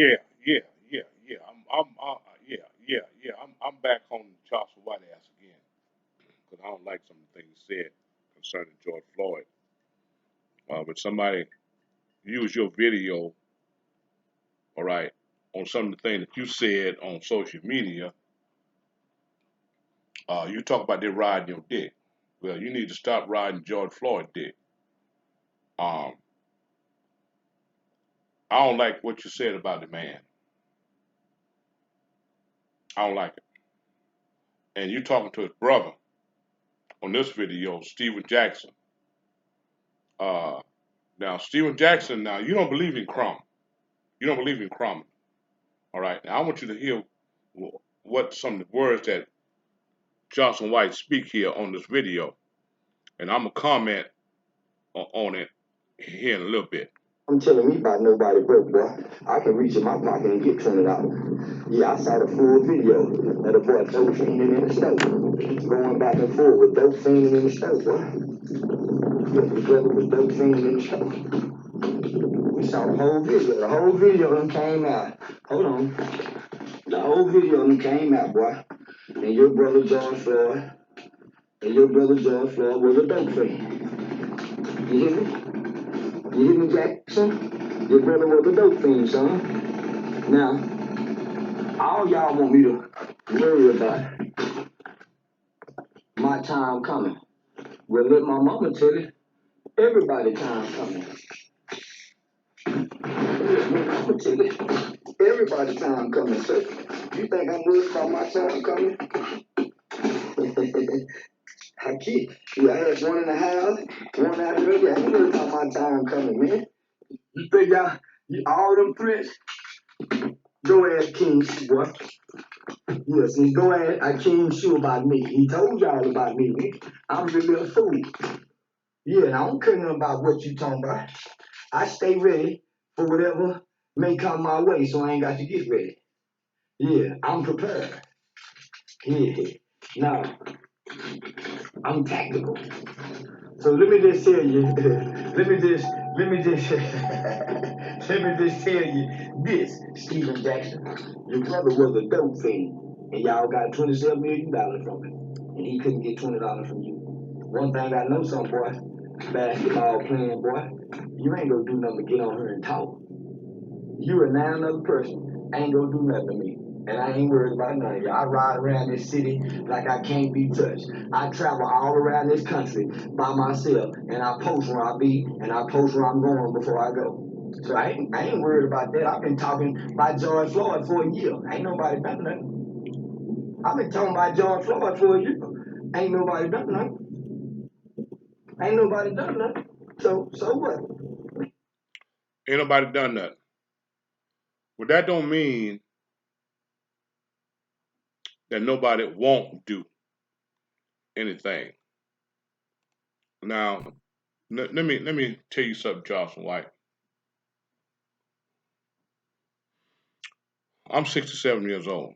Yeah, yeah, yeah. I'm back on Charleston White ass again because I don't like some of the things said concerning George Floyd. But somebody used your video, all right, on some of the things that you said on social media. You talk about they riding your dick. Well, you need to stop riding George Floyd dick. Um, I don't like what you said about the man. I don't like it. And you talking to his brother on this video, Stephen Jackson. Uh, Now, Stephen Jackson, now you don't believe in crime. You don't believe in crime. All right. Now, I want you to hear what some of the words that Johnson White speak here on this video, and I'm gonna comment on it here in a little bit. I'm telling me about nobody broke, boy. I can reach in my pocket and get $20. Yeah, I saw the full video of the boy dope fiending in the stove. Going back and forth with dope fiending in the stove, boy. Yeah, the brother was dope fiending in the stove. We saw the whole video. The whole video of them came out. Hold on. The whole video of them came out, boy. And your brother George Floyd, was a dope fiend. You hear me? You hear me, Jackson? Your brother was a dope fiend, son. Now, all y'all want me to worry about my time coming. Well, let my mama tell you, everybody time coming. Let my mama tell you, everybody time coming. So, you think I'm worried about my time coming? I kid. Yeah, I had one in the house, one out of the I ain't worried about my time coming, man. You think all them threats? Go ask King, boy. Yes, and go ahead. I came sure about me. He told y'all about me. I'm really a fool. Yeah, and I don't care nothing about what you talking about. I stay ready for whatever may come my way, so I ain't got to get ready. Yeah, I'm prepared. Yeah. Now, I'm tactical. So let me just tell you, let me just, let me just tell you this, Stephen Jackson. Your brother was a dope fiend, and y'all got $27 million from him, and he couldn't get $20 from you. One thing I know, some boy, basketball playing boy, you ain't gonna do nothing but get on here and talk. You are now another person, ain't gonna do nothing to me. And I ain't worried about none of y'all. I ride around this city like I can't be touched. I travel all around this country by myself, and I post where I be, and I post where I'm going before I go. So I ain't worried about that. I've been talking about George Floyd for a year. Ain't nobody done nothing. I've been talking about George Floyd for a year. Ain't nobody done nothing. Ain't nobody done nothing. So what? Ain't nobody done nothing. Well, that don't mean that nobody won't do anything. Now, let me tell you something, Johnson White. I'm 67 years old.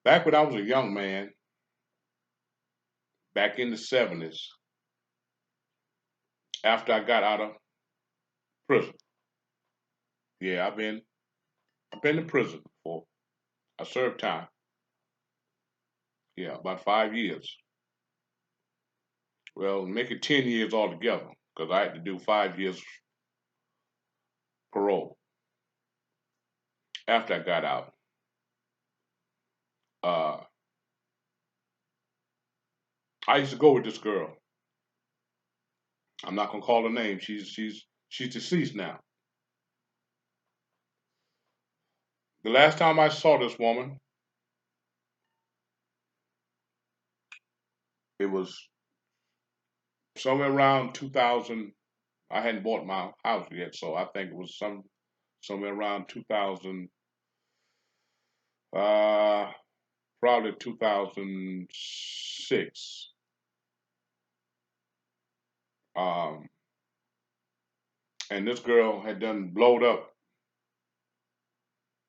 Back when I was a young man, back in the 70s, after I got out of prison. Yeah, I've been in prison before. I served time. Yeah, about 5 years. Well, make it 10 years altogether because I had to do 5 years parole after I got out. Uh, I used to go with this girl. I'm not gonna call her name. She's deceased now. The last time I saw this woman, it was somewhere around 2000. I hadn't bought my house yet, so I think it was somewhere around 2000, uh, probably 2006. Um, and this girl had done blowed up.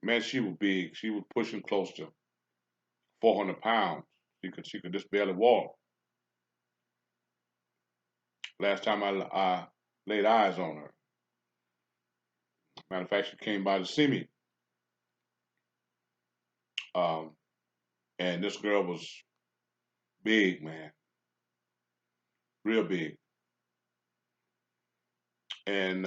Man, she was big. She was pushing close to 400 pounds. She could just barely walk. Last time I laid eyes on her. Matter of fact, she came by to see me. And this girl was big, man, real big. And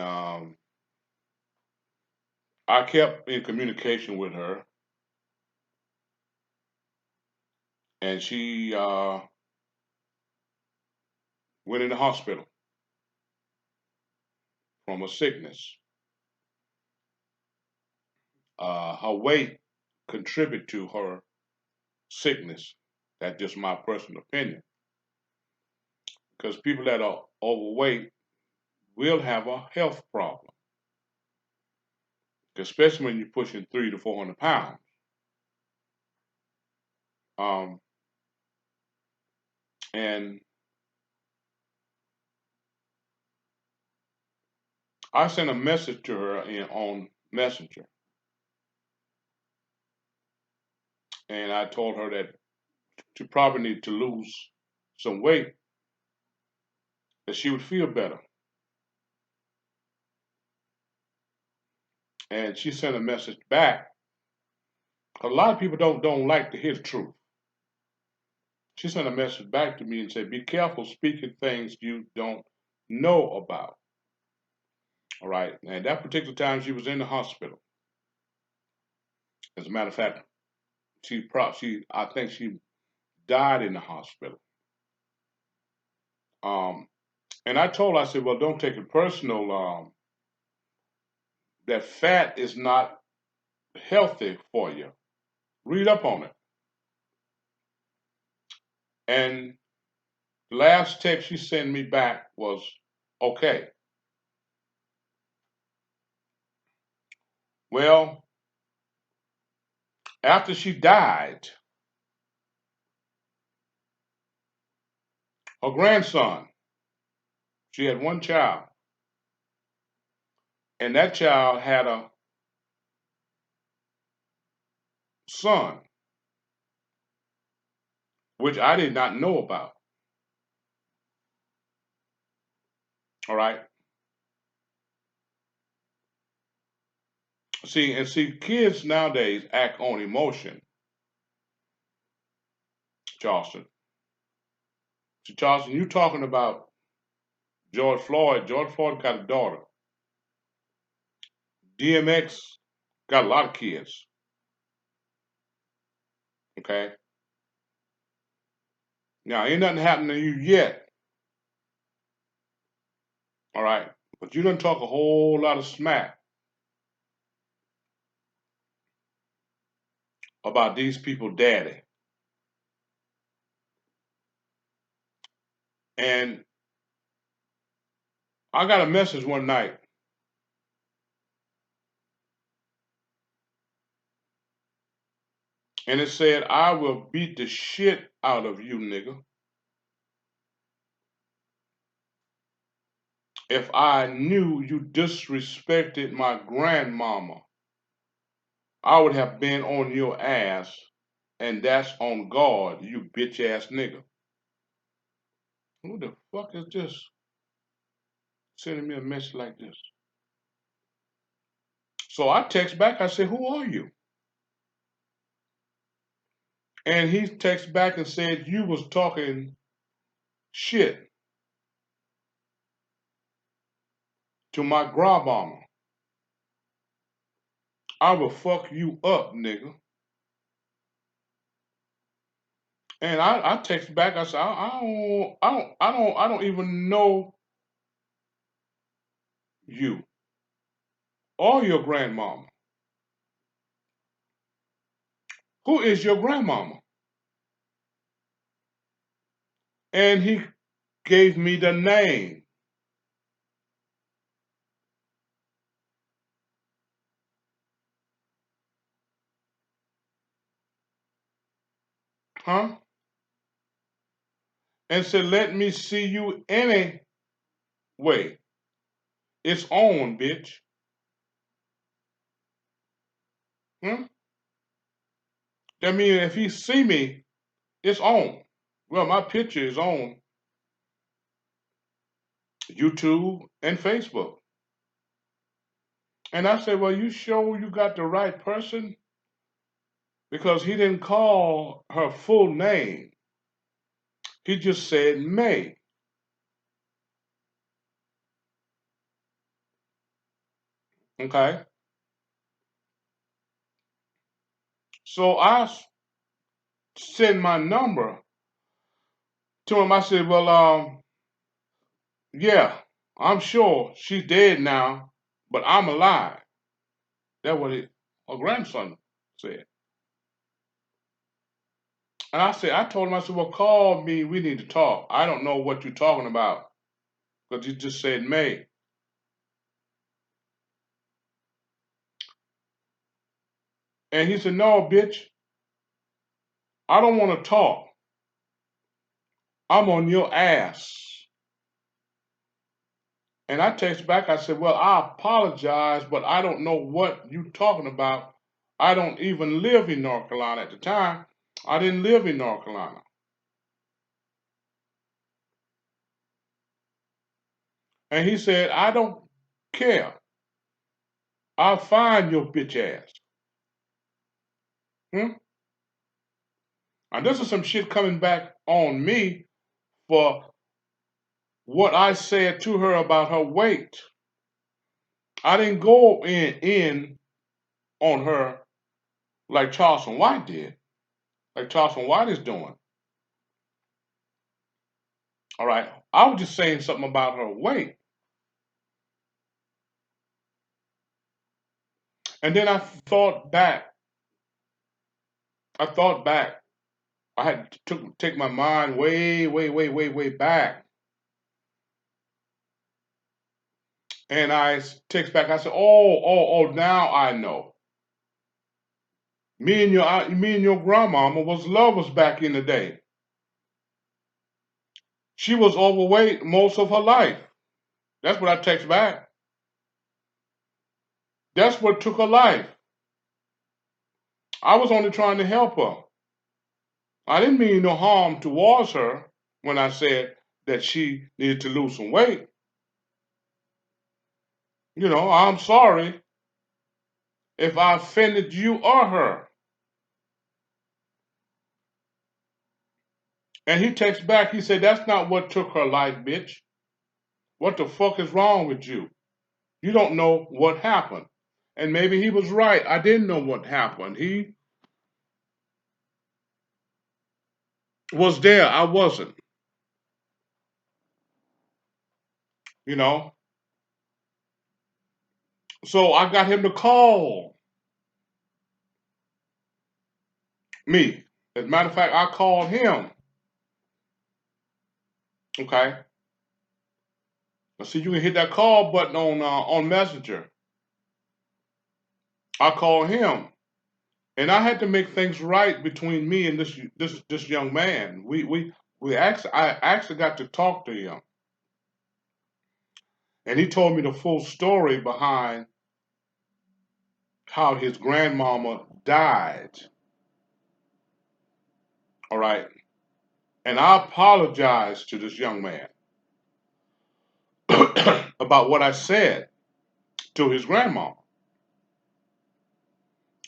I kept in communication with her, and she went in the hospital from a sickness. Her weight contributed to her sickness. That's just my personal opinion. Because people that are overweight will have a health problem, especially when you're pushing 300 to 400 pounds. And I sent a message to her on Messenger, and I told her that she probably need to lose some weight, that she would feel better. And she sent a message back. A lot of people don't like to hear the truth. She sent a message back to me and said, "Be careful speaking things you don't know about." All right. And that particular time, she was in the hospital. As a matter of fact, I think she died in the hospital. And I told her, I said, "Well, don't take it personal. That fat is not healthy for you. Read up on it." And the last text she sent me back was, "Okay." Well, after she died, her grandson, she had one child, and that child had a son, which I did not know about. All right. See, kids nowadays act on emotion, Charleston. See, Charleston, you talking about George Floyd. George Floyd got a daughter. DMX got a lot of kids. Okay. Now, ain't nothing happened to you yet. All right. But you done talk a whole lot of smack about these people daddy. And I got a message one night, and it said, "I will beat the shit out of you, nigga. If I knew you disrespected my grandmama, I would have been on your ass, and that's on guard, you bitch ass nigga." Who the fuck is this sending me a message like this? So I text back, I said, "Who are you?" And he texted back and said, "You was talking shit to my grandmama. I will fuck you up, nigga." And I text back. I said, I don't even know you or your grandmama. Who is your grandmama? And he gave me the name. Huh? And said, "Let me see you anyway. It's on, bitch." Hmm? That means if he see me, it's on. Well, my picture is on YouTube and Facebook. And I said, well, you sure you got the right person? Because he didn't call her full name. He just said May. Okay. So I send my number to him. I said, well, yeah, I'm sure she's dead now, but I'm alive. That's what her grandson said. And I told him, I said, well, call me. We need to talk. I don't know what you're talking about because you just said May. And he said, no, bitch, I don't want to talk. I'm on your ass. And I text back, I said, well, I apologize, but I don't know what you're talking about. I don't even live in North Carolina at the time. I didn't live in North Carolina. And he said, I don't care. I'll find your bitch ass. Hmm? And this is some shit coming back on me for what I said to her about her weight. I didn't go in on her like Charleston White did, like Charleston White is doing. All right. I was just saying something about her weight. And then I thought back. I thought back. I had to take my mind way, way, way, way, way back. And I text back. I said, oh, now I know. Me and your grandmama was lovers back in the day. She was overweight most of her life. That's what I text back. That's what took her life. I was only trying to help her. I didn't mean no harm towards her when I said that she needed to lose some weight. I'm sorry if I offended you or her. And he texts back, he said, that's not what took her life, bitch. What the fuck is wrong with you? You don't know what happened. And maybe he was right. I didn't know what happened. He was there. I wasn't. You know. So I got him to call me. As a matter of fact, I called him. Okay. See, you can hit that call button on Messenger. I called him, and I had to make things right between me and this young man. I actually got to talk to him, and he told me the full story behind how his grandmama died. All right, and I apologized to this young man about what I said to his grandmama.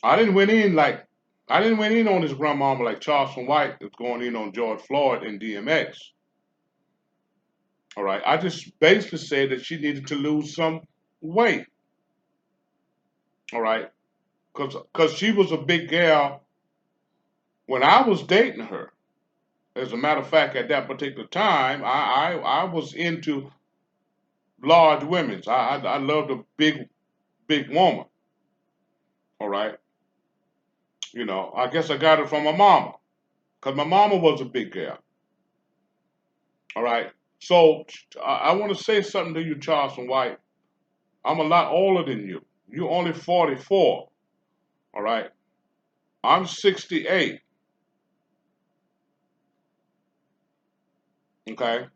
I didn't went in like I didn't went in on his grandmama like Charleston White is going in on George Floyd and DMX. All right, I just basically said that she needed to lose some weight. All right, because she was a big gal when I was dating her. As a matter of fact, at that particular time, I was into large women. I loved a big woman. All right, I guess I got it from my mama because my mama was a big gal. All right. So I want to say something to you, Charleston White. I'm a lot older than you. You're only 44. All right. I'm 68. Okay.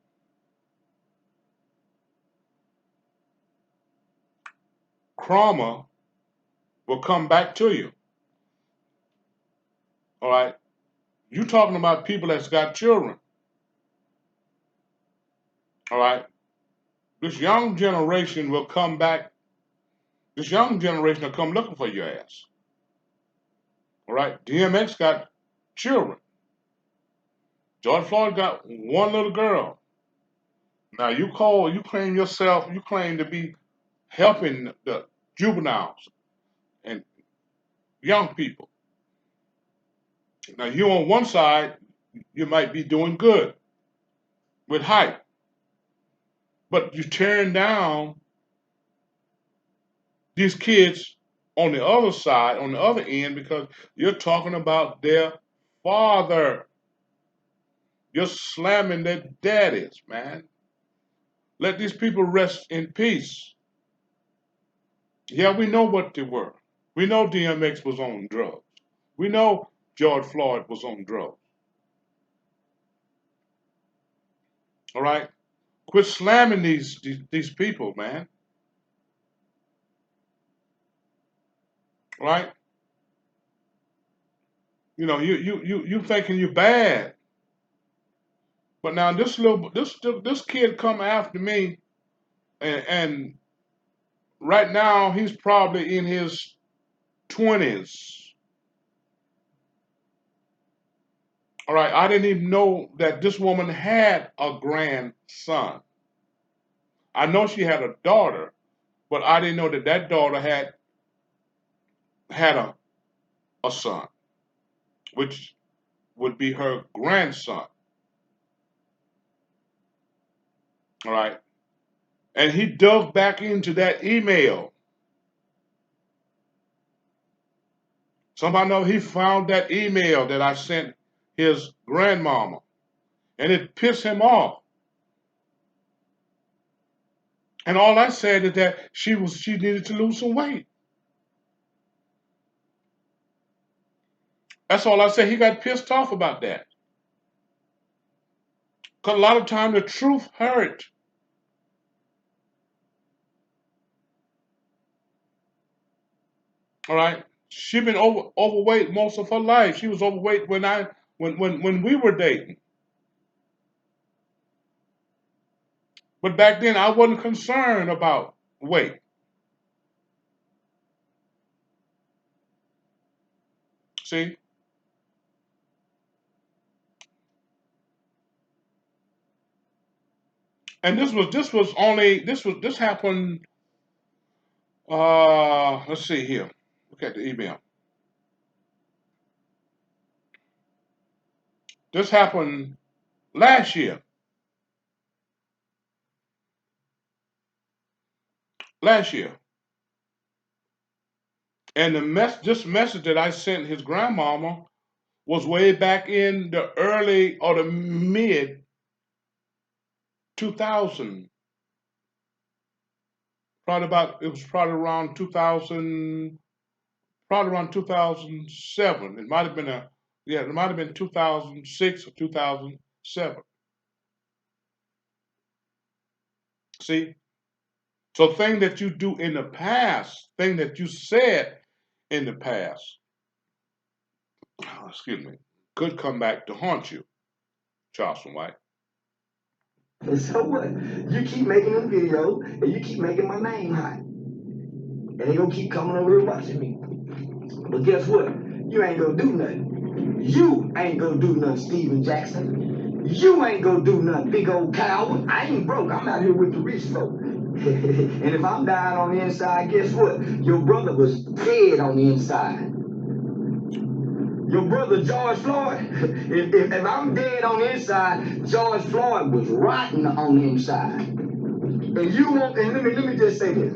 Trauma will come back to you. All right. You talking about people that's got children. All right. This young generation will come back This young generation will come looking for your ass. All right? DMX got children. George Floyd got one little girl. Now you claim yourself, you claim to be helping the juveniles and young people. Now you on one side, you might be doing good with hype, but you turn down these kids on the other side, on the other end, because you're talking about their father. You're slamming their daddies, man. Let these people rest in peace. Yeah, we know what they were. We know DMX was on drugs. We know George Floyd was on drugs. All right? Quit slamming these people, man. All right? You thinking you bad. But now this kid come after me, and right now he's probably in his 20s. All right, I didn't even know that this woman had a grandson. I know she had a daughter, but I didn't know that that daughter had a son, which would be her grandson. All right, and he dug back into that email. Somebody know he found that email that I sent his grandmama, and it pissed him off. And all I said is that she needed to lose some weight. That's all I said. He got pissed off about that. Because a lot of time the truth hurt. All right. She been overweight most of her life. She was overweight when we were dating. But back then I wasn't concerned about weight. See? And this happened let's see here. Look at the email. This happened last year. Last year. And this message that I sent his grandmama was way back in the early or the mid 2000. It was probably around 2000, probably around 2007. It might have been 2006 or 2007. See? So thing that you do in the past, thing that you said in the past, excuse me, could come back to haunt you, Charleston White. And so what? You keep making them videos and you keep making my name hot. And they gonna keep coming over here watching me. But guess what? You ain't gonna do nothing. You ain't gonna do nothing, Steven Jackson. You ain't gonna do nothing, big old coward. I ain't broke. I'm out here with the rich folk. And if I'm dying on the inside, guess what? Your brother was dead on the inside. Your brother George Floyd, if I'm dead on the inside, George Floyd was rotten on the inside. And you won't, and let me just say this.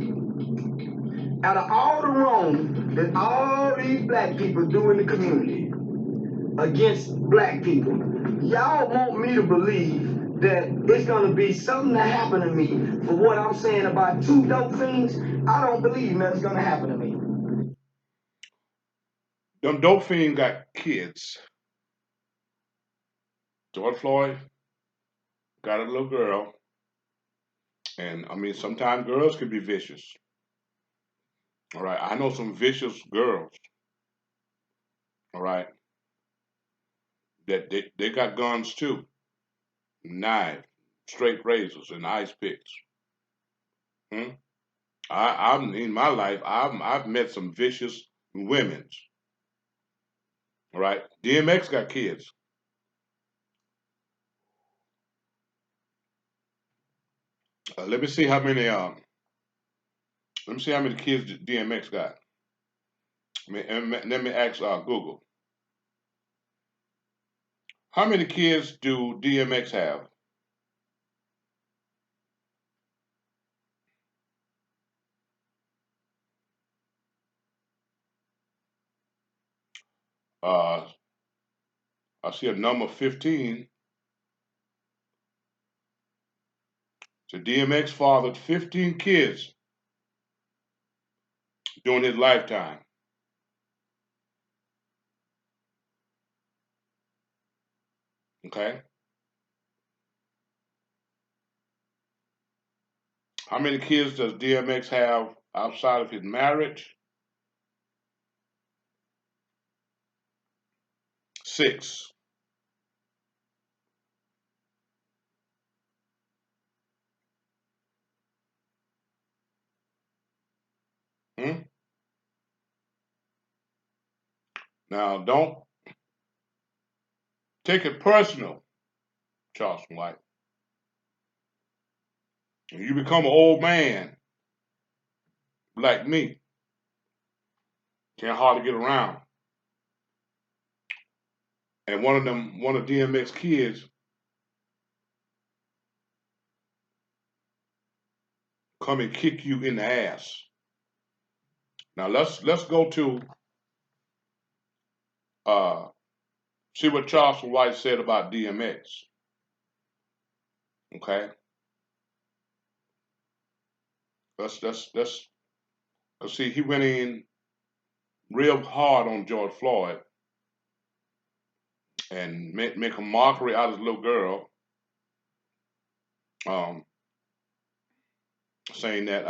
Out of all the wrong that all these black people do in the community against black people, y'all want me to believe that it's gonna be something that happen to me for what I'm saying about two dope fiends. I don't believe nothing's gonna happen to me. Them dope fiends got kids. George Floyd got a little girl. And I mean, sometimes girls can be vicious. All right. I know some vicious girls. All right. That they got guns too, knives, straight razors, and ice picks. Hmm? I'm in my life. I've met some vicious women. All right, DMX got kids. Let me see how many. Let me see how many kids DMX got. Let me ask Google. How many kids do DMX have? Uh, I see a number 15. So DMX fathered 15 kids during his lifetime. Okay. How many kids does DMX have outside of his marriage? 6. Hmm? Now, don't take it personal, Charleston White. If you become an old man like me, can't hardly get around, and one of DMX kids come and kick you in the ass. Now let's go to uh, see what Charleston White said about DMX. Okay, let's see. He went in real hard on George Floyd and make a mockery out of his little girl, um, saying that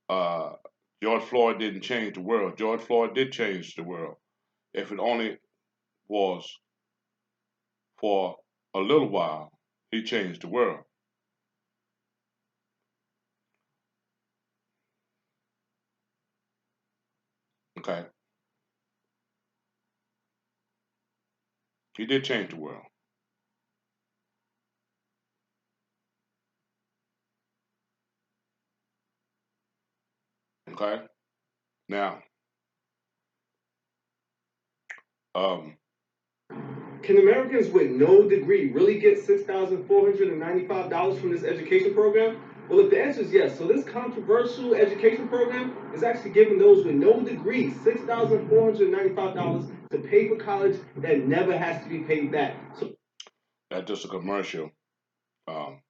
uh, George Floyd didn't change the world. George Floyd did change the world. If it only was for a little while, he changed the world. Okay, he did change the world. Okay, now um, Can Americans with no degree really get $6,495 from this education program? Well, if the answer is yes, so this controversial education program is actually giving those with no degree $6,495 to pay for college that never has to be paid back. So that's just a commercial. Um,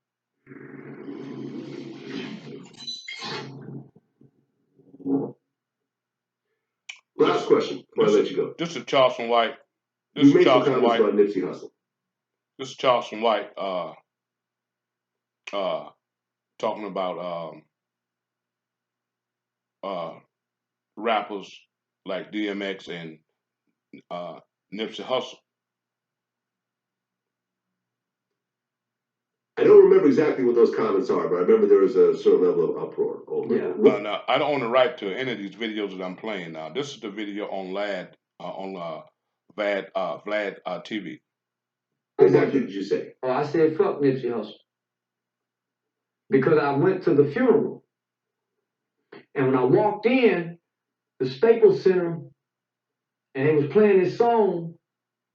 last question before I let you go. This is Charleston White. This You is made some Charleston comments White. about Nipsey Hussle. This is Charleston White uh, talking about uh, rappers like DMX and uh, Nipsey Hussle. I don't remember exactly what those comments are, but I remember there was a certain level of uproar over it. Now, I don't own the right to any of these videos that I'm playing now. This is the video on Vlad TV. What exactly did you say? Oh, I said fuck Nipsey Hussle. Because I went to the funeral. And when I walked in, the Staples Center, and they was playing this song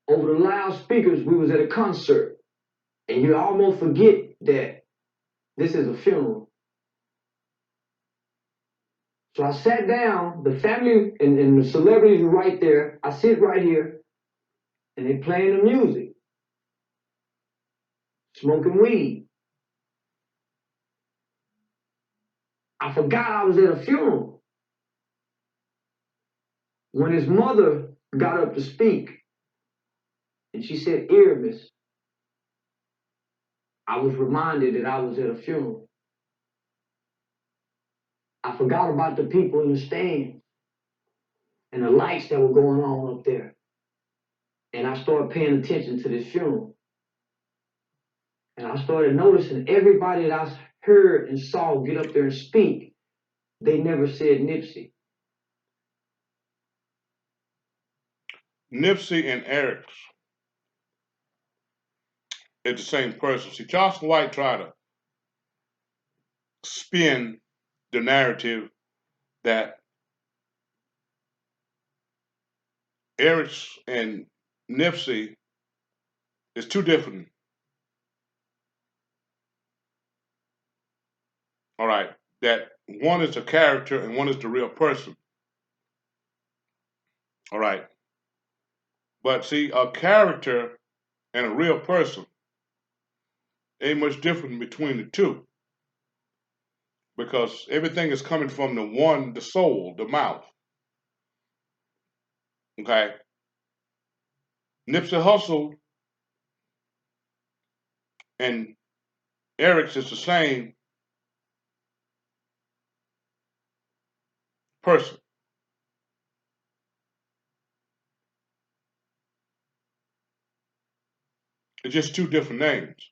over the loudspeakers, we was at a concert. And you almost forget that this is a funeral. So I sat down, the family and the celebrities were right there. I sit right here, and they playing the music, smoking weed. I forgot I was at a funeral. When his mother got up to speak, and she said, Aramis, I was reminded that I was at a funeral. I forgot about the people in the stands and the lights that were going on up there. And I started paying attention to this funeral. And I started noticing everybody that I heard and saw get up there and speak, they never said Nipsey. Nipsey and Eric is the same person. See, Charleston White tried to spin the narrative that Eric and Nipsey is two different. All right, that one is a character and one is the real person. All right, but see, a character and a real person ain't much different between the two because everything is coming from the one, the soul, the mouth. Okay, Nipsey Hussle and Eric's is the same person. It's just two different names.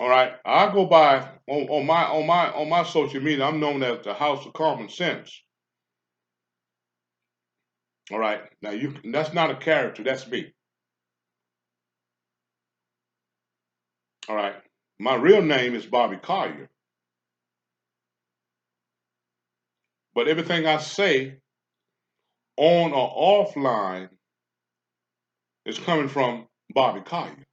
All right, I go by on my social media. I'm known as the House of Common Sense. All right, now that's not a character. That's me. All right, my real name is Bobby Collier, but everything I say on or offline is coming from Bobby Collier.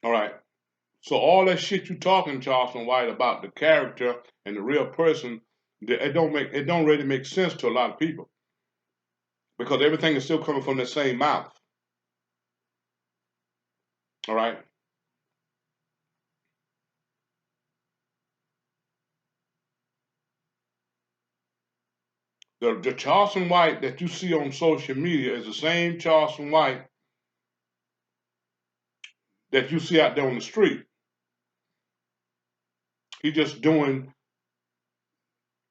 All right. So all that shit you talking, Charleston White, about the character and the real person, it don't really make sense to a lot of people because everything is still coming from the same mouth. All right. The Charleston White that you see on social media is the same Charleston White that you see out there on the street. He just doing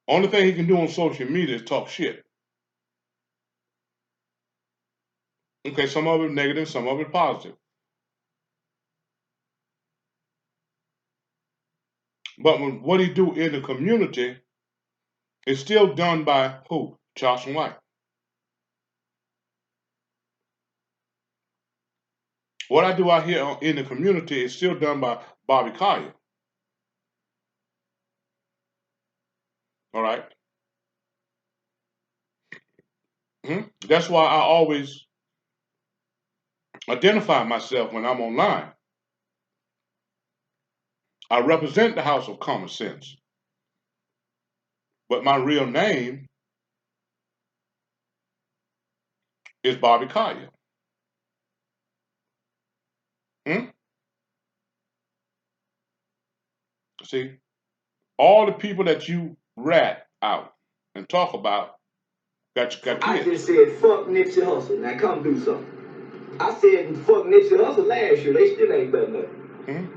only thing he can do on social media is talk shit. Okay, some of it negative, some of it positive. But what he do in the community is still done by who? Charleston White. What I do out here in the community is still done by Bobby Collier. All right. That's why I always identify myself when I'm online. I represent the House of Common Sense, but my real name is Bobby Collier. Hmm? See, all the people that you rat out and talk about got I kids. just said fuck Nipsey Hussle. Now come do something. I said fuck Nipsey Hussle last year. They still ain't done nothing.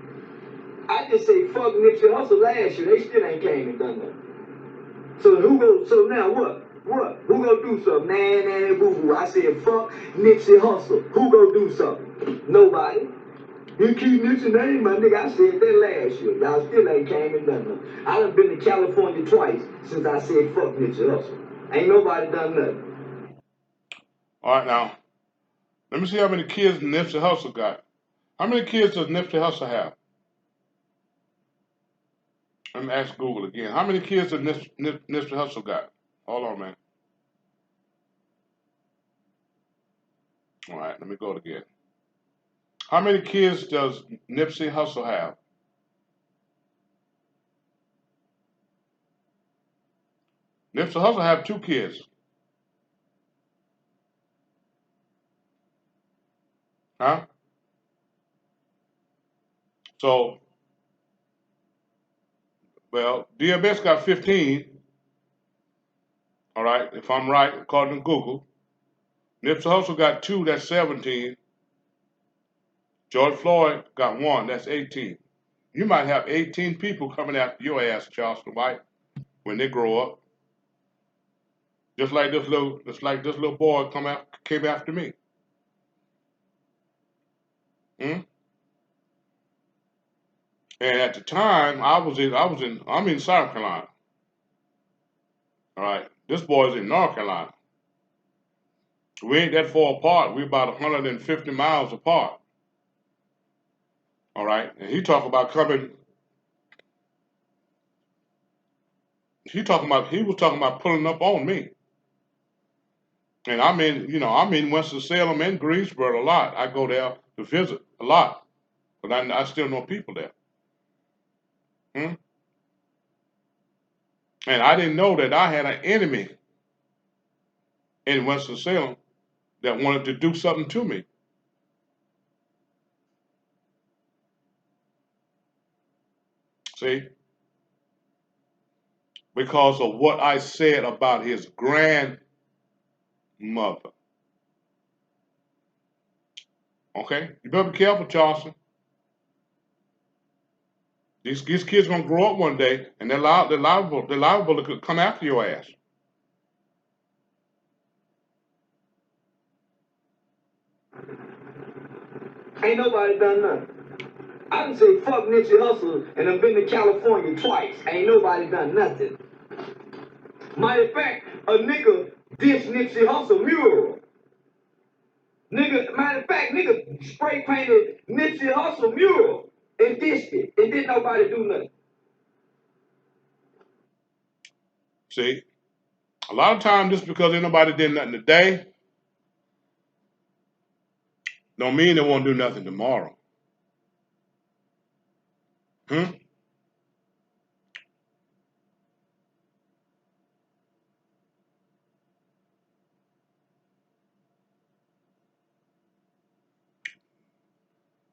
I just say fuck Nipsey Hussle last year. They still ain't came and done nothing. So who go? So now what? What? Who gonna do something? Nah, boo boo. I said fuck Nipsey Hussle. Who gonna do something? Nobody. You keep Nipsey name, my nigga. I said that last year. Y'all still ain't came and done nothing. I done been to California twice since I said fuck Nipsey Hussle. Ain't nobody done nothing. All right, now let me see how many kids Nipsey Hussle got. How many kids does Nipsey Hussle have? Let me ask Google again. How many kids does Nipsey Hussle got? Hold on, man. All right, let me go again. How many kids does Nipsey Hussle have? Nipsey Hussle have two kids. Huh? So, well, DMX got 15. All right, if I'm right, according to Google. Nipsey Hussle got two, that's 17. George Floyd got one, that's 18. You might have 18 people coming after your ass, Charleston White, when they grow up. Just like this little boy came after me. Hmm? And at the time, I'm in South Carolina. All right, this boy's in North Carolina. We ain't that far apart. We're about 150 miles apart. All right, and he talking about coming. He was talking about pulling up on me. And I'm in Winston-Salem and Greensboro a lot. I go there to visit a lot, but I still know people there. Hmm? And I didn't know that I had an enemy in Winston-Salem that wanted to do something to me. See, because of what I said about his grandmother. Okay, you better be careful, Charleston. These kids gonna grow up one day, and they're liable to come after your ass. Ain't nobody done nothing. I can say fuck Nipsey Hussle and I've been to California twice. Ain't nobody done nothing. Matter of fact, a nigga dissed Nipsey Hussle mural. Matter of fact, nigga spray painted Nipsey Hussle mural and dissed it. And didn't nobody do nothing. See, a lot of times just because ain't nobody did nothing today, don't mean they won't do nothing tomorrow. Hmm?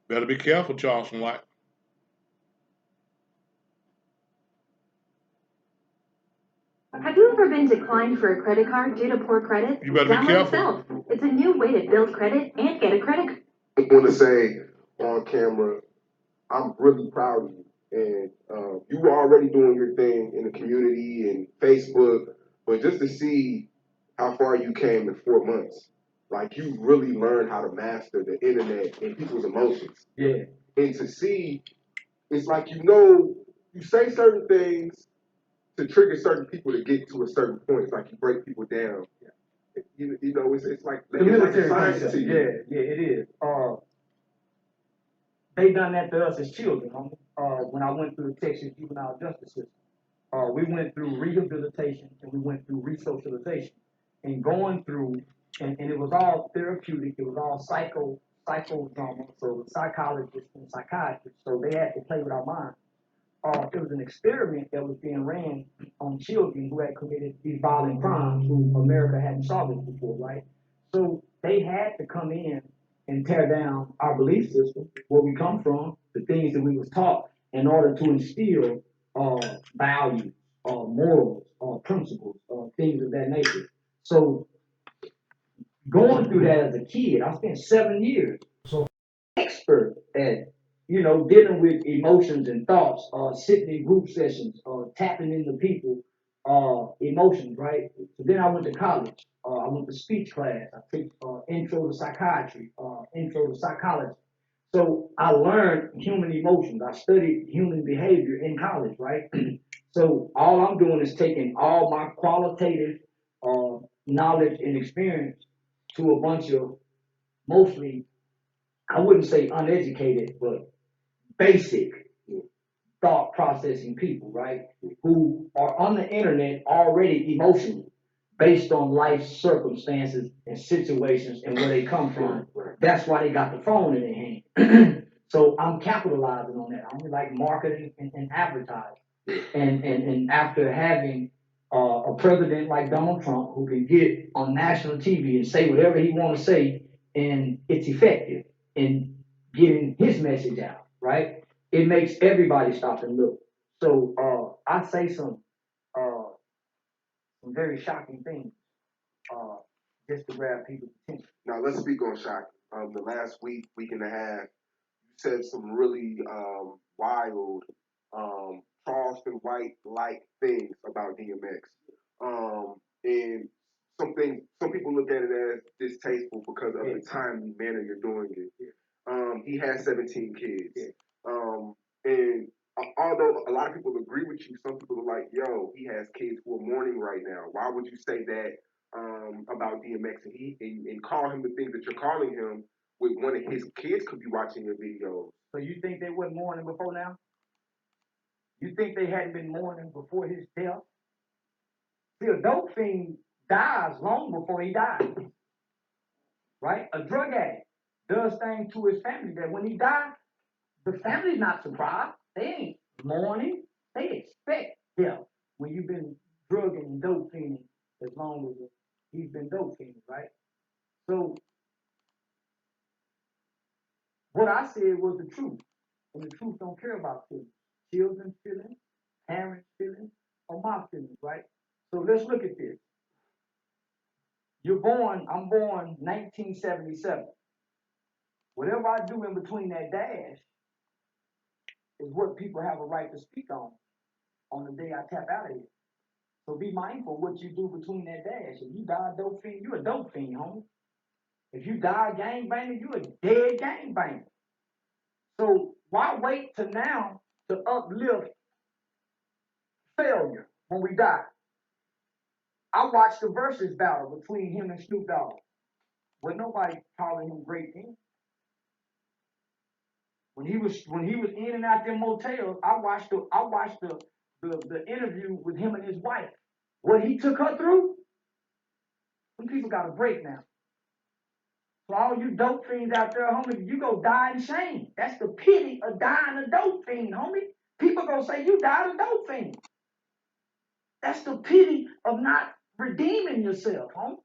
Better be careful, Charleston White. Have you ever been declined for a credit card due to poor credit? You better be Download careful. Self. It's a new way to build credit and get a credit card. I want to say on camera, I'm really proud of you. And you were already doing your thing in the community and Facebook, but just to see how far you came in 4 months, like you really learned how to master the internet and people's emotions. Yeah. And to see, it's like you say certain things to trigger certain people to get to a certain point. It's like you break people down. It's like The military science concept. to you. Yeah, it is. They done that to us as children. When I went through the Texas juvenile justice system, we went through rehabilitation and we went through resocialization, and going through, and it was all therapeutic. It was all psychodrama. So the psychologists and psychiatrists, so they had to play with our minds. It was an experiment that was being ran on children who had committed these violent crimes who America hadn't solved it before, right? So they had to come in and tear down our belief system, where we come from, the things that we was taught, in order to instill values, morals, principles, things of that nature. So going through that as a kid, I spent 7 years expert at dealing with emotions and thoughts, sitting in group sessions, tapping into people, emotions, right? So then I went to college. I went to speech class. I took intro to psychiatry, intro to psychology. So I learned human emotions. I studied human behavior in college, right? So all I'm doing is taking all my qualitative knowledge and experience to a bunch of mostly, I wouldn't say uneducated, but basic thought processing people, right? Who are on the internet already emotional based on life circumstances and situations and where they come from. That's why they got the phone in their hand. So I'm capitalizing on that. I'm like marketing and advertising. And after having a president like Donald Trump who can get on national TV and say whatever he wants to say, and it's effective in getting his message out, right? It makes everybody stop and look. So I say some very shocking things uh, just to grab people's attention. Now let's speak on shock. The last week and a half, you said some really wild Charleston White like things about DMX. And some people look at it as distasteful because of the timely manner you're doing it. He has 17 kids. And although a lot of people agree with you, some people are like, yo, he has kids who are mourning right now. Why would you say that about DMX and call him the things that you're calling him when one of his kids could be watching your videos? So you think they wasn't mourning before now? You think they hadn't been mourning before his death? See, a dope fiend dies long before he dies, right? A drug addict does things to his family that when he dies, the family's not surprised. They ain't mourning. They expect death when you've been drugging and dope fiending as long as he's been dope fiending, right? So what I said was the truth, and the truth don't care about feelings. Children's feelings, parents' feelings, or my feelings, right? So let's look at this. I'm born 1977. Whatever I do in between that dash is what people have a right to speak on the day I tap out of here. So be mindful what you do between that dash. If you die a dope fiend, you a dope fiend, homie. If you die a gangbanger, you a dead gangbanger. So why wait to now to uplift failure when we die? I watched the versus battle between him and Snoop Dogg. With nobody calling him great then. When he was in and out them motels, I watched the interview with him and his wife. What he took her through, some people got a break now. So all you dope fiends out there, homie, you go die in shame. That's the pity of dying a dope fiend, homie. People gonna say you died a dope fiend. That's the pity of not redeeming yourself, homie.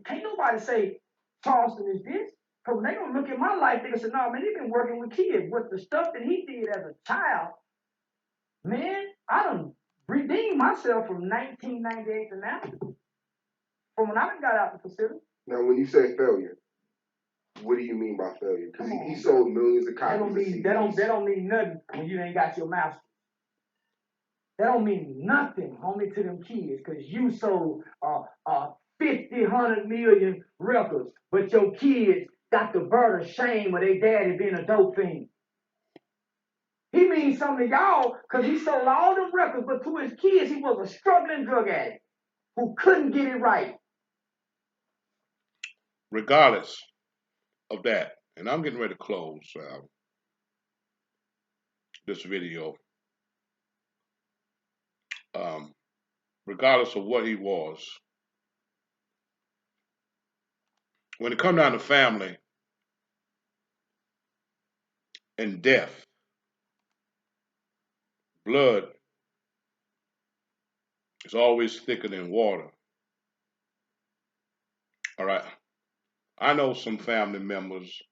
Can't nobody say Charleston is this. Because when they gonna look at my life, they gonna say, no, man, he been working with kids. What the stuff that he did as a child, man, I done redeemed myself from 1998 to now. From when I got out the facility. Now, when you say failure, what do you mean by failure? Because he sold millions of copies. That don't mean nothing when you ain't got your master. That don't mean nothing, homie, to them kids, because you sold 50, 100 million records, but your kids got the burden of shame of their daddy being a dope fiend. He means something to y'all because he sold all them records, but to his kids, he was a struggling drug addict who couldn't get it right. Regardless of that, and I'm getting ready to close this video. Regardless of what he was, when it comes down to family and death, blood is always thicker than water. All right. I know some family members.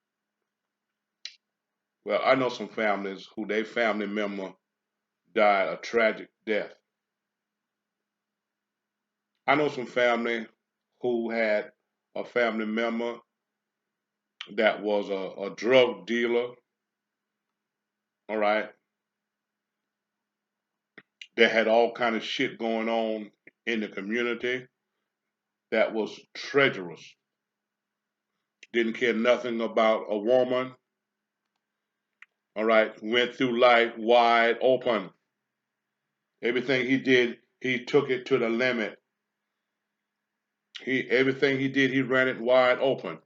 Well, I know some families who their family member died a tragic death. I know some family who had a family member that was a drug dealer. All right. That had all kind of shit going on in the community. That was treacherous. Didn't care nothing about a woman. All right. Went through life wide open. Everything he did, he took it to the limit. Everything he did, he ran it wide open.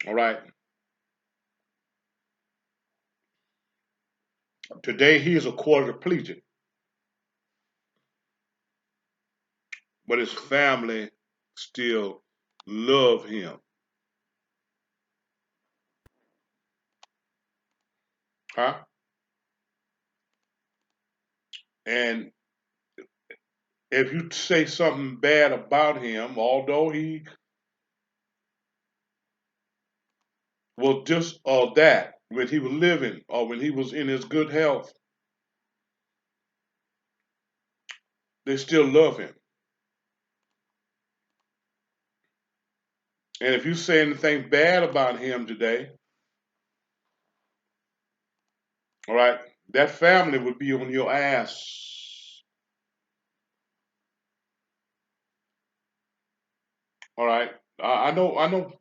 All right. Today he is a quadriplegic, but his family still love him. Huh? And if you say something bad about him, although he was just that when he was living or when he was in his good health, they still love him. And if you say anything bad about him today, all right, that family would be on your ass. All right, I know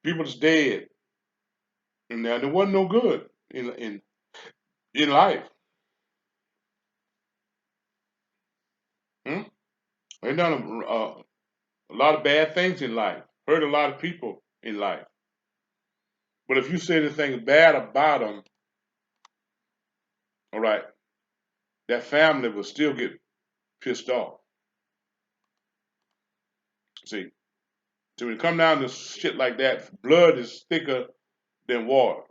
people that's dead, and there wasn't no good in life. Hmm? They done a lot of bad things in life, hurt a lot of people in life. But if you say anything bad about them, all right, that family will still get pissed off. See, so when it come down to shit like that, blood is thicker than water.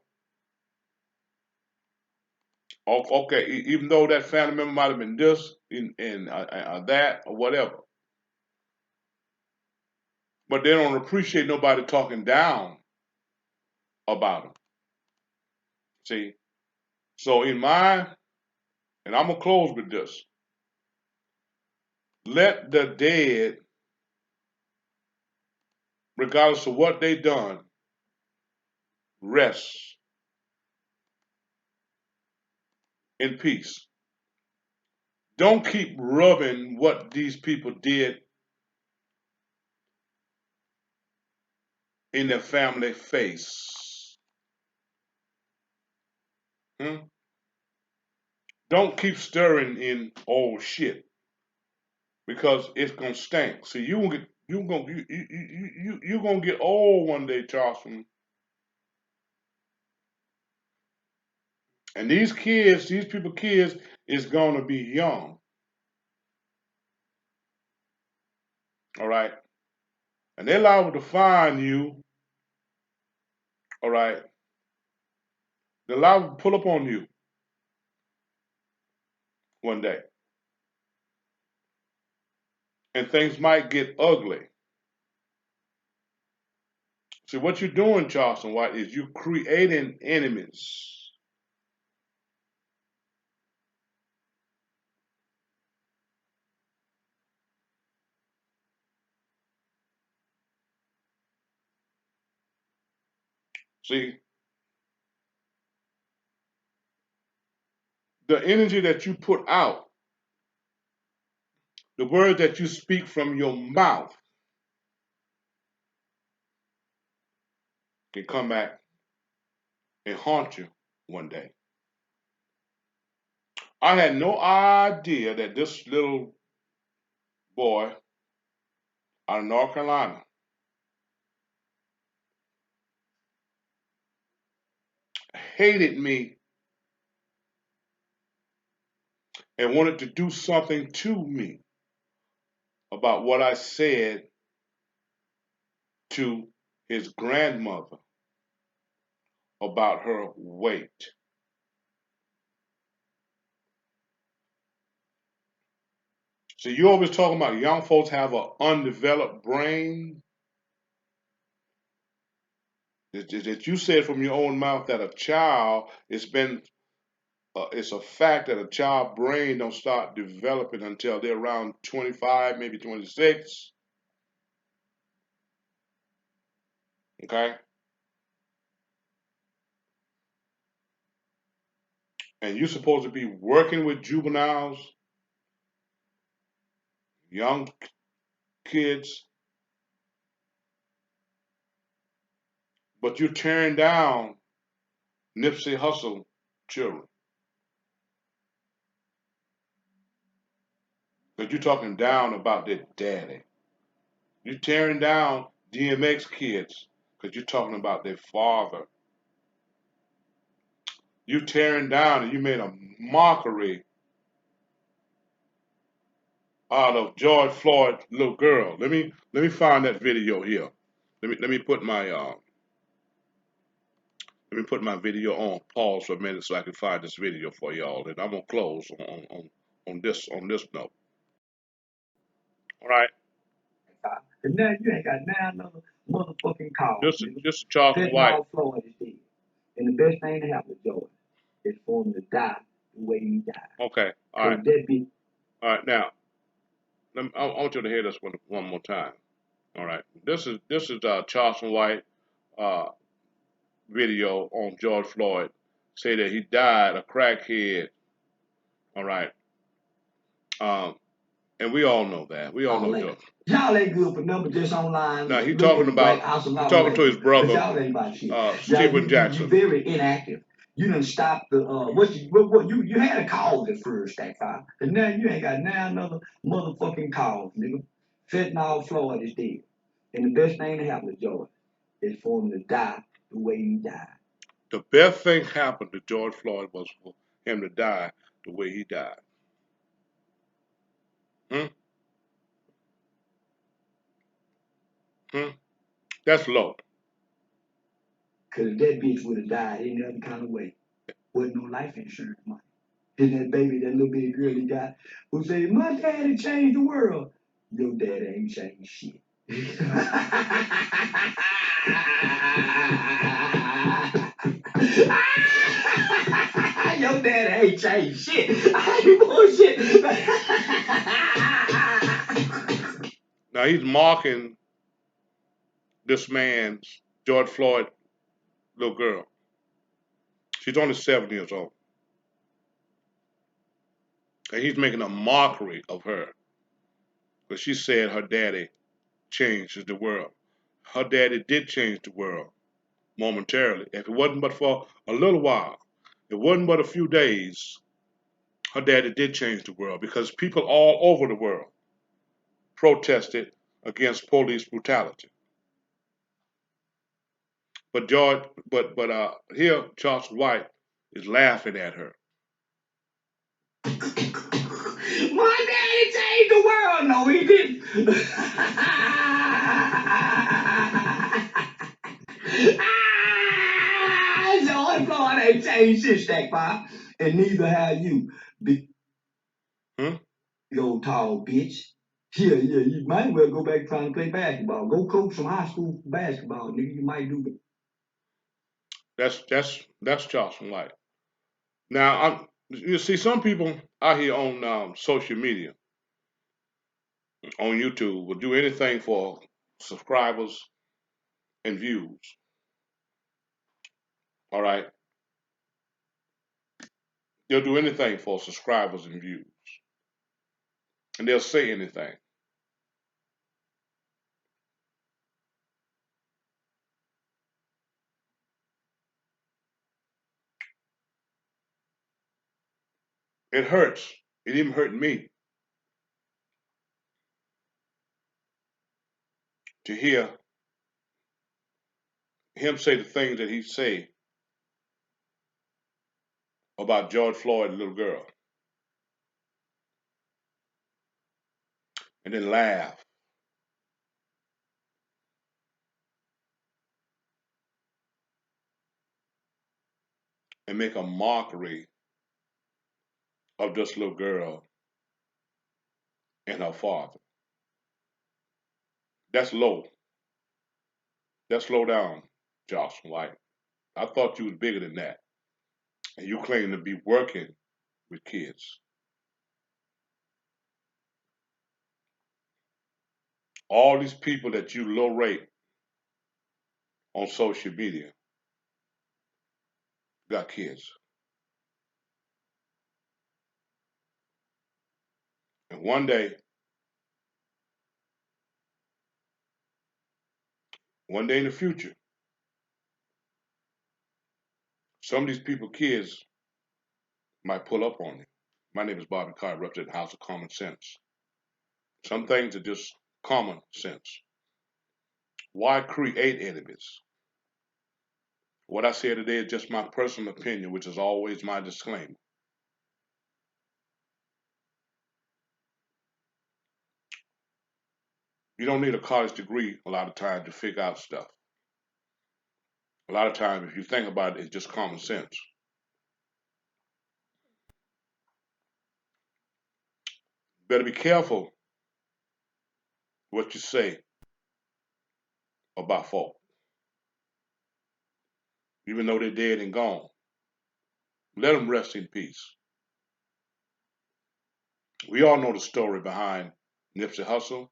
Okay, even though that family member might have been this and that or whatever, but they don't appreciate nobody talking down about them. See, so and I'm gonna close with this. Let the dead, regardless of what they done, rest in peace. Don't keep rubbing what these people did in their family face. Hmm? Don't keep stirring in old shit because it's gonna stink. See, you gonna get old one day, Charleston. And these people kids is gonna be young. All right. And they're liable to find you, all right. They're liable to pull up on you one day. And things might get ugly. See, what you're doing, Charleston White, is you're creating enemies. See, the energy that you put out, the words that you speak from your mouth can come back and haunt you one day. I had no idea that this little boy out of North Carolina hated me and wanted to do something to me about what I said to his grandmother about her weight. So you always talking about young folks have an undeveloped brain. That you said from your own mouth that a child, it's a fact that a child brain don't start developing until they're around 25, maybe 26. Okay, and you're supposed to be working with juveniles, young kids, but you're tearing down Nipsey Hussle children because you're talking down about their daddy. You're tearing down DMX kids because you're talking about their father. You tearing down and you made a mockery out of George Floyd's little girl. Let me find that video here. Let me put my video on pause for a minute so I can find this video for y'all. And I'm gonna close on this note. All right. And now you ain't got now another motherfucking call, This is nigga. this is Charleston White. Fentanyl Floyd is dead. And the best thing to happen to Jordan is for him to die the way he died. Okay. All Cause right. that be All right. Now, I want you to hear this one more time. All right. This is Charleston White video on George Floyd. Say that he died a crackhead. All right. Um, And we all know that. We all know George. Y'all ain't good for number just online. Now he's talking to his brother, y'all ain't about shit. Stephen Jackson. You very inactive. You done stopped the you had a cause at first, that fire. And now you ain't got now another motherfucking cause, nigga. Fentanyl Floyd is dead. And the best thing to happen to George is for him to die the way he died. The best thing happened to George Floyd was for him to die the way he died. That's low. Cause if that bitch would have died any other kind of way, wasn't no life insurance money. And that baby, that little bitty girl he got, who said, "My daddy changed the world." Your daddy ain't changed shit. Your daddy ain't changed shit. I ain't bullshit. Now he's mocking this man's, George Floyd, little girl. She's only 7 years old. And he's making a mockery of her. Because she said her daddy changed the world. Her daddy did change the world momentarily. If it wasn't but for a little while, it wasn't but a few days, her daddy did change the world because people all over the world protested against police brutality. But here Charleston White is laughing at her. My daddy changed the world. No, he didn't. George Floyd ain't changed shit, Stack Five. And neither have you, big old tall bitch. Yeah, you might well go back trying to play basketball. Go coach some high school basketball, nigga. You might do that. That's Charleston White. Now, you see, some people out here on social media, on YouTube, will do anything for subscribers and views. All right, they'll do anything for subscribers and views, and they'll say anything. It hurts. It even hurt me to hear him say the things that he say about George Floyd, the little girl, and then laugh and make a mockery of this little girl and her father. That's low. That's low down, Jocelyn White. I thought you was bigger than that. And you claim to be working with kids. All these people that you low rate on social media got kids. And one day in the future, some of these people, kids, might pull up on you. My name is Bobby Carr, representing the House of Common Sense. Some things are just common sense. Why create enemies? What I say today is just my personal opinion, which is always my disclaimer. You don't need a college degree a lot of times to figure out stuff. A lot of times, if you think about it, it's just common sense. Better be careful what you say about folk, even though they're dead and gone. Let them rest in peace. We all know the story behind Nipsey Hussle,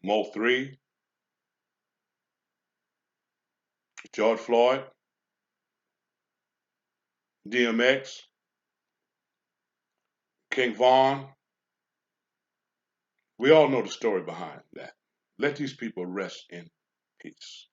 Mo 3, George Floyd, DMX, King Vaughn, we all know the story behind that. Let these people rest in peace.